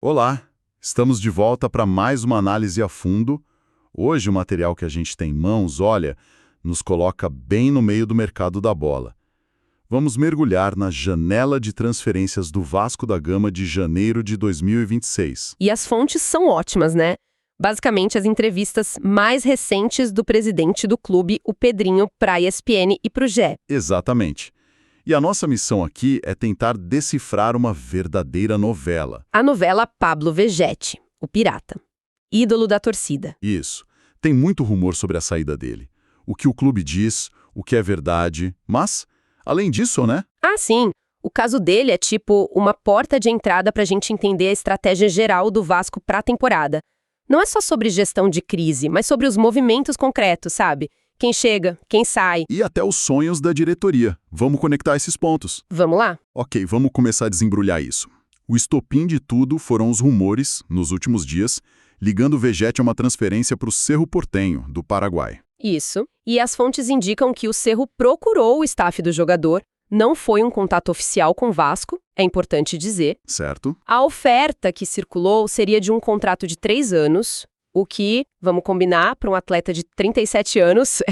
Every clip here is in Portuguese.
Olá, estamos de volta para mais uma análise a fundo. Hoje o material que a gente tem em mãos, olha, nos coloca bem no meio do mercado da bola. Vamos mergulhar na janela de transferências do Vasco da Gama de janeiro de 2026. E as fontes são ótimas, né? Basicamente, as entrevistas mais recentes do presidente do clube, o Pedrinho, para a ESPN e para o GE. Exatamente. E a nossa missão aqui é tentar decifrar uma verdadeira novela. A novela Pablo Vegetti, o pirata. Ídolo da torcida. Isso. Tem muito rumor sobre a saída dele. O que o clube diz, o que é verdade, mas, além disso, né? Ah, sim. O caso dele é tipo uma porta de entrada para a gente entender a estratégia geral do Vasco para a temporada. Não é só sobre gestão de crise, mas sobre os movimentos concretos, sabe? Quem chega, quem sai. E até os sonhos da diretoria. Vamos conectar esses pontos. Vamos lá? Ok, vamos começar a desembrulhar isso. O estopim de tudo foram os rumores, nos últimos dias, ligando o Vegetti a uma transferência para o Cerro Porteño, do Paraguai. Isso. E as fontes indicam que o Cerro procurou o staff do jogador. Não foi um contato oficial com o Vasco, é importante dizer. Certo? A oferta que circulou seria de um contrato de 3 anos, o que, vamos combinar, para um atleta de 37 anos...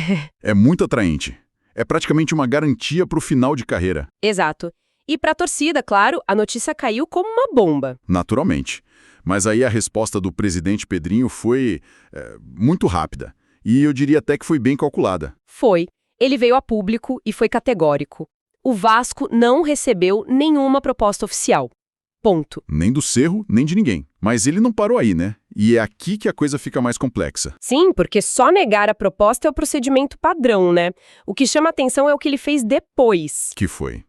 É muito atraente. É praticamente uma garantia para o final de carreira. Exato. E para a torcida, claro, a notícia caiu como uma bomba. Naturalmente. Mas aí a resposta do presidente Pedrinho foi muito rápida. E eu diria até que foi bem calculada. Foi. Ele veio a público e foi categórico. O Vasco não recebeu nenhuma proposta oficial. Ponto. Nem do Cerro, nem de ninguém. Mas ele não parou aí, né? E é aqui que a coisa fica mais complexa. Sim, porque só negar a proposta é o procedimento padrão, né? O que chama atenção é o que ele fez depois. Que foi?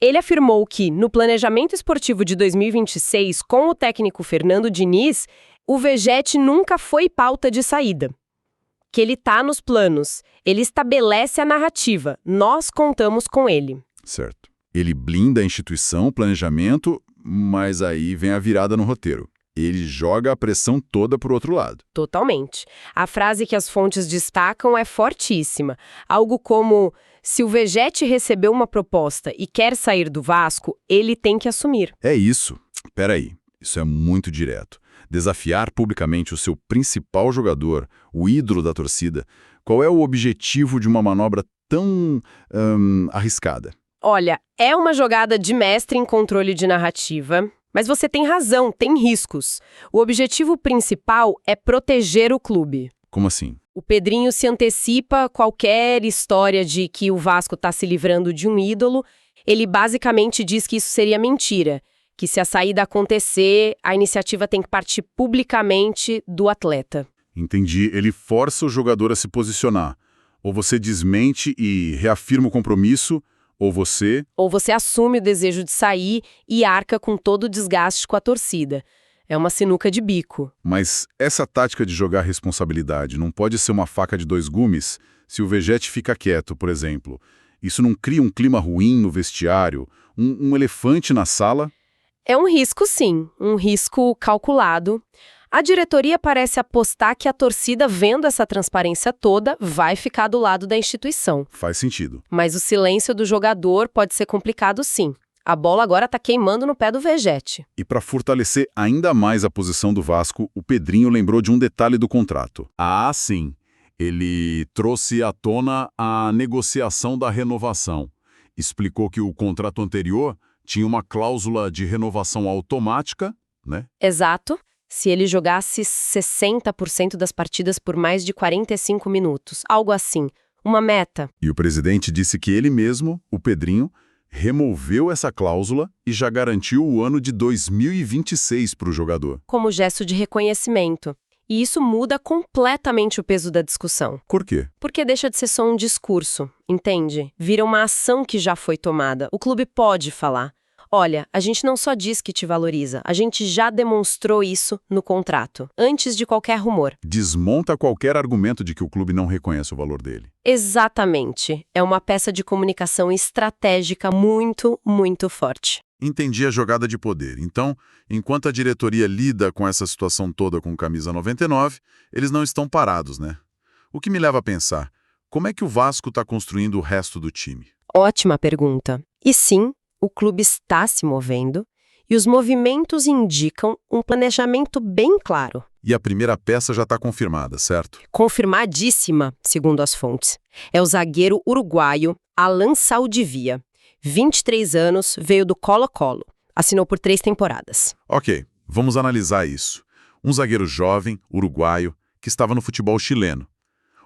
Ele afirmou que, no planejamento esportivo de 2026, com o técnico Fernando Diniz, o Vegetti nunca foi pauta de saída. Que ele tá nos planos, ele estabelece a narrativa, nós contamos com ele. Certo. Ele blinda a instituição, o planejamento, mas aí vem a virada no roteiro. Ele joga a pressão toda pro outro lado. Totalmente. A frase que as fontes destacam é fortíssima. Algo como, se o Vegetti recebeu uma proposta e quer sair do Vasco, ele tem que assumir. É isso. Peraí, isso é muito direto. Desafiar publicamente o seu principal jogador, o ídolo da torcida, qual é o objetivo de uma manobra tão arriscada? Olha, é uma jogada de mestre em controle de narrativa, mas você tem razão, tem riscos. O objetivo principal é proteger o clube. Como assim? O Pedrinho se antecipa a qualquer história de que o Vasco está se livrando de um ídolo. Ele basicamente diz que isso seria mentira, que se a saída acontecer, a iniciativa tem que partir publicamente do atleta. Entendi. Ele força o jogador a se posicionar. Ou você desmente e reafirma o compromisso, ou você assume o desejo de sair e arca com todo o desgaste com a torcida. É uma sinuca de bico. Mas essa tática de jogar responsabilidade não pode ser uma faca de 2 gumes se o Vegetti fica quieto, por exemplo. Isso não cria um clima ruim no vestiário, um elefante na sala? É um risco, sim. Um risco calculado. A diretoria parece apostar que a torcida, vendo essa transparência toda, vai ficar do lado da instituição. Faz sentido. Mas o silêncio do jogador pode ser complicado, sim. A bola agora tá queimando no pé do Vegetti. E para fortalecer ainda mais a posição do Vasco, o Pedrinho lembrou de um detalhe do contrato. Ah, sim. Ele trouxe à tona a negociação da renovação. Explicou que o contrato anterior tinha uma cláusula de renovação automática, né? Exato. Se ele jogasse 60% das partidas por mais de 45 minutos. Algo assim. Uma meta. E o presidente disse que ele mesmo, o Pedrinho, removeu essa cláusula e já garantiu o ano de 2026 para o jogador. Como gesto de reconhecimento. E isso muda completamente o peso da discussão. Por quê? Porque deixa de ser só um discurso, entende? Vira uma ação que já foi tomada. O clube pode falar. Olha, a gente não só diz que te valoriza, a gente já demonstrou isso no contrato, antes de qualquer rumor. Desmonta qualquer argumento de que o clube não reconhece o valor dele. Exatamente. É uma peça de comunicação estratégica muito, muito forte. Entendi a jogada de poder. Então, enquanto a diretoria lida com essa situação toda com camisa 99, eles não estão parados, né? O que me leva a pensar, como é que o Vasco está construindo o resto do time? Ótima pergunta. E sim, o clube está se movendo e os movimentos indicam um planejamento bem claro. E a primeira peça já está confirmada, certo? Confirmadíssima, segundo as fontes. É o zagueiro uruguaio Alan Saldivia. 23 anos, veio do Colo-Colo. Assinou por 3 temporadas. Ok, vamos analisar isso. Um zagueiro jovem, uruguaio, que estava no futebol chileno.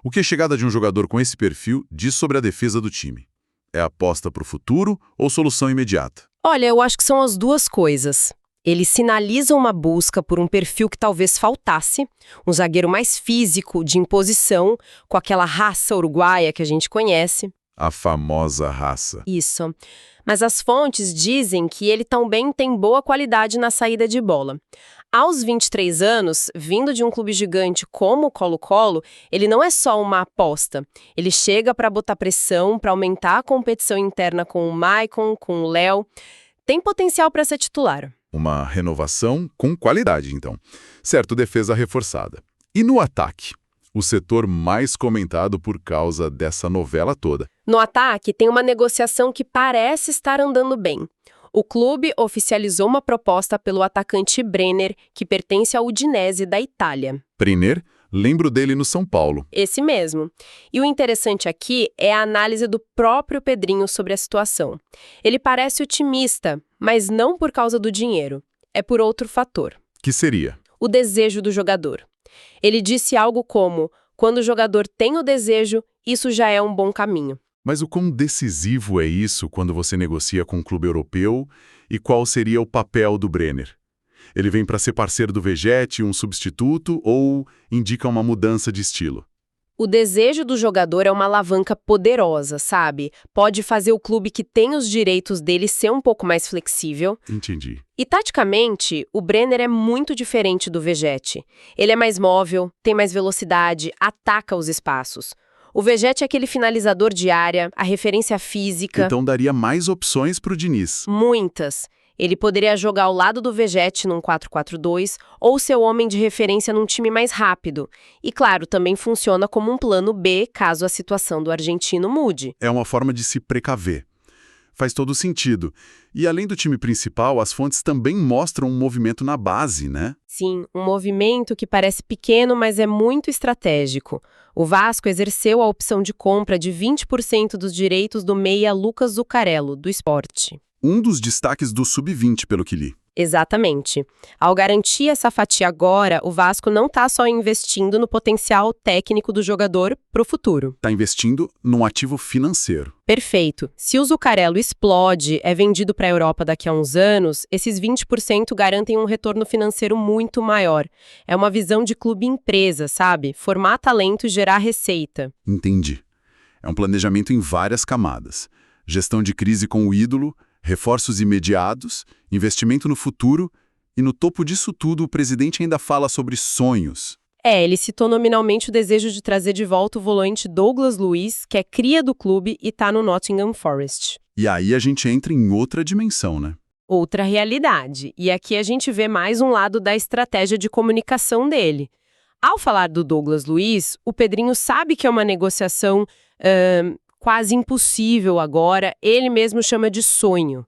O que a chegada de um jogador com esse perfil diz sobre a defesa do time? É aposta para o futuro ou solução imediata? Olha, eu acho que são as duas coisas. Ele sinaliza uma busca por um perfil que talvez faltasse, um zagueiro mais físico, de imposição, com aquela raça uruguaia que a gente conhece. A famosa raça. Isso. Mas as fontes dizem que ele também tem boa qualidade na saída de bola. Aos 23 anos, vindo de um clube gigante como o Colo-Colo, ele não é só uma aposta. Ele chega para botar pressão, para aumentar a competição interna com o Maicon, com o Léo. Tem potencial para ser titular. Uma renovação com qualidade, então. Certo, defesa reforçada. E no ataque? O setor mais comentado por causa dessa novela toda. No ataque, tem uma negociação que parece estar andando bem. O clube oficializou uma proposta pelo atacante Brenner, que pertence ao Udinese da Itália. Brenner, lembro dele no São Paulo. Esse mesmo. E o interessante aqui é a análise do próprio Pedrinho sobre a situação. Ele parece otimista, mas não por causa do dinheiro. É por outro fator. Que seria? O desejo do jogador. Ele disse algo como: quando o jogador tem o desejo, isso já é um bom caminho. Mas o quão decisivo é isso quando você negocia com um clube europeu e qual seria o papel do Brenner? Ele vem para ser parceiro do Vegetti, um substituto, ou indica uma mudança de estilo? O desejo do jogador é uma alavanca poderosa, sabe? Pode fazer o clube que tem os direitos dele ser um pouco mais flexível. Entendi. E taticamente, o Brenner é muito diferente do Vegetti. Ele é mais móvel, tem mais velocidade, ataca os espaços. O Vegetti é aquele finalizador de área, a referência física. Então daria mais opções para o Diniz. Muitas. Ele poderia jogar ao lado do Vegetti num 4-4-2 ou ser o homem de referência num time mais rápido. E claro, também funciona como um plano B caso a situação do argentino mude. É uma forma de se precaver. Faz todo sentido. E além do time principal, as fontes também mostram um movimento na base, né? Sim, um movimento que parece pequeno, mas é muito estratégico. O Vasco exerceu a opção de compra de 20% dos direitos do meia Lucas Zuccarello, do Sport. Um dos destaques do Sub-20, pelo que li. Exatamente. Ao garantir essa fatia agora, o Vasco não está só investindo no potencial técnico do jogador para o futuro. Está investindo num ativo financeiro. Perfeito. Se o Zuccarello explode, é vendido para a Europa daqui a uns anos, esses 20% garantem um retorno financeiro muito maior. É uma visão de clube-empresa, sabe? Formar talento e gerar receita. Entendi. É um planejamento em várias camadas. Gestão de crise com o ídolo, reforços imediatos, investimento no futuro e no topo disso tudo o presidente ainda fala sobre sonhos. Ele citou nominalmente o desejo de trazer de volta o volante Douglas Luiz, que é cria do clube e está no Nottingham Forest. E aí a gente entra em outra dimensão, né? Outra realidade. E aqui a gente vê mais um lado da estratégia de comunicação dele. Ao falar do Douglas Luiz, o Pedrinho sabe que é uma negociação quase impossível agora, ele mesmo chama de sonho.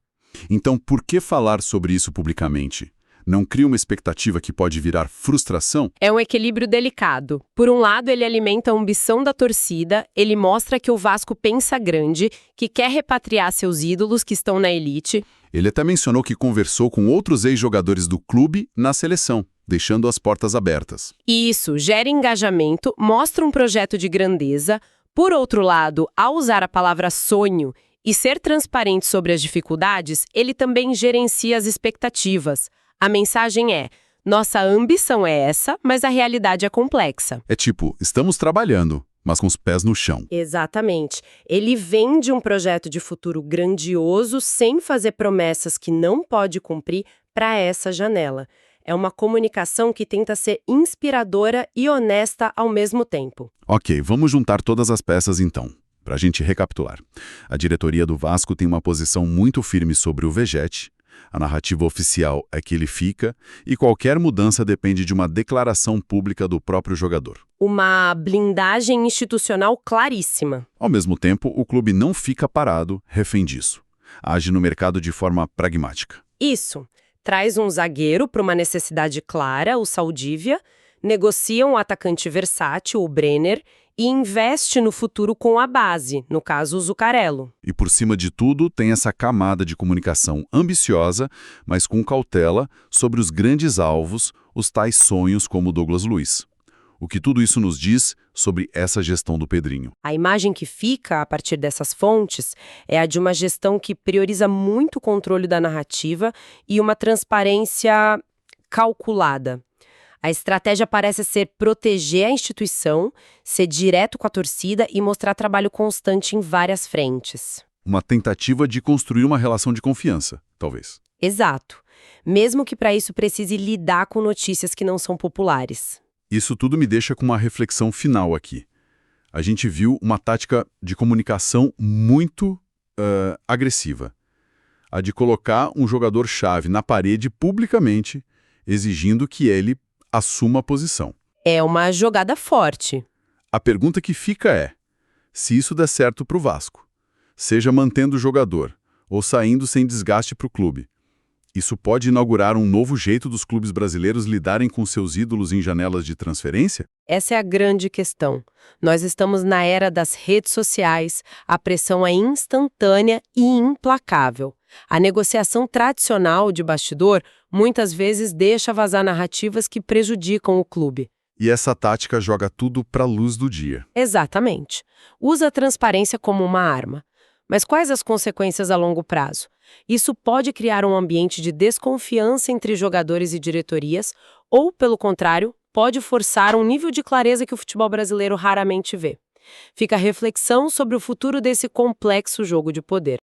Então, por que falar sobre isso publicamente? Não cria uma expectativa que pode virar frustração? É um equilíbrio delicado. Por um lado, ele alimenta a ambição da torcida, ele mostra que o Vasco pensa grande, que quer repatriar seus ídolos que estão na elite. Ele até mencionou que conversou com outros ex-jogadores do clube na seleção, deixando as portas abertas. Isso gera engajamento, mostra um projeto de grandeza. Por outro lado, ao usar a palavra sonho e ser transparente sobre as dificuldades, ele também gerencia as expectativas. A mensagem é: nossa ambição é essa, mas a realidade é complexa. É tipo, estamos trabalhando, mas com os pés no chão. Exatamente. Ele vende um projeto de futuro grandioso sem fazer promessas que não pode cumprir para essa janela. É uma comunicação que tenta ser inspiradora e honesta ao mesmo tempo. Ok, vamos juntar todas as peças então, para a gente recapitular. A diretoria do Vasco tem uma posição muito firme sobre o Vegetti, a narrativa oficial é que ele fica, e qualquer mudança depende de uma declaração pública do próprio jogador. Uma blindagem institucional claríssima. Ao mesmo tempo, o clube não fica parado, refém disso. Age no mercado de forma pragmática. Isso. Traz um zagueiro para uma necessidade clara, o Saldívia, negocia um atacante versátil, o Brenner, e investe no futuro com a base, no caso o Zuccarello. E por cima de tudo, tem essa camada de comunicação ambiciosa, mas com cautela, sobre os grandes alvos, os tais sonhos como o Douglas Luiz. O que tudo isso nos diz sobre essa gestão do Pedrinho? A imagem que fica a partir dessas fontes é a de uma gestão que prioriza muito o controle da narrativa e uma transparência calculada. A estratégia parece ser proteger a instituição, ser direto com a torcida e mostrar trabalho constante em várias frentes. Uma tentativa de construir uma relação de confiança, talvez. Exato. Mesmo que para isso precise lidar com notícias que não são populares. Isso tudo me deixa com uma reflexão final aqui. A gente viu uma tática de comunicação muito agressiva. A de colocar um jogador-chave na parede publicamente, exigindo que ele assuma a posição. É uma jogada forte. A pergunta que fica é, se isso der certo para o Vasco, seja mantendo o jogador ou saindo sem desgaste para o clube, isso pode inaugurar um novo jeito dos clubes brasileiros lidarem com seus ídolos em janelas de transferência? Essa é a grande questão. Nós estamos na era das redes sociais, a pressão é instantânea e implacável. A negociação tradicional de bastidor muitas vezes deixa vazar narrativas que prejudicam o clube. E essa tática joga tudo para a luz do dia. Exatamente. Usa a transparência como uma arma. Mas quais as consequências a longo prazo? Isso pode criar um ambiente de desconfiança entre jogadores e diretorias, ou, pelo contrário, pode forçar um nível de clareza que o futebol brasileiro raramente vê. Fica a reflexão sobre o futuro desse complexo jogo de poder.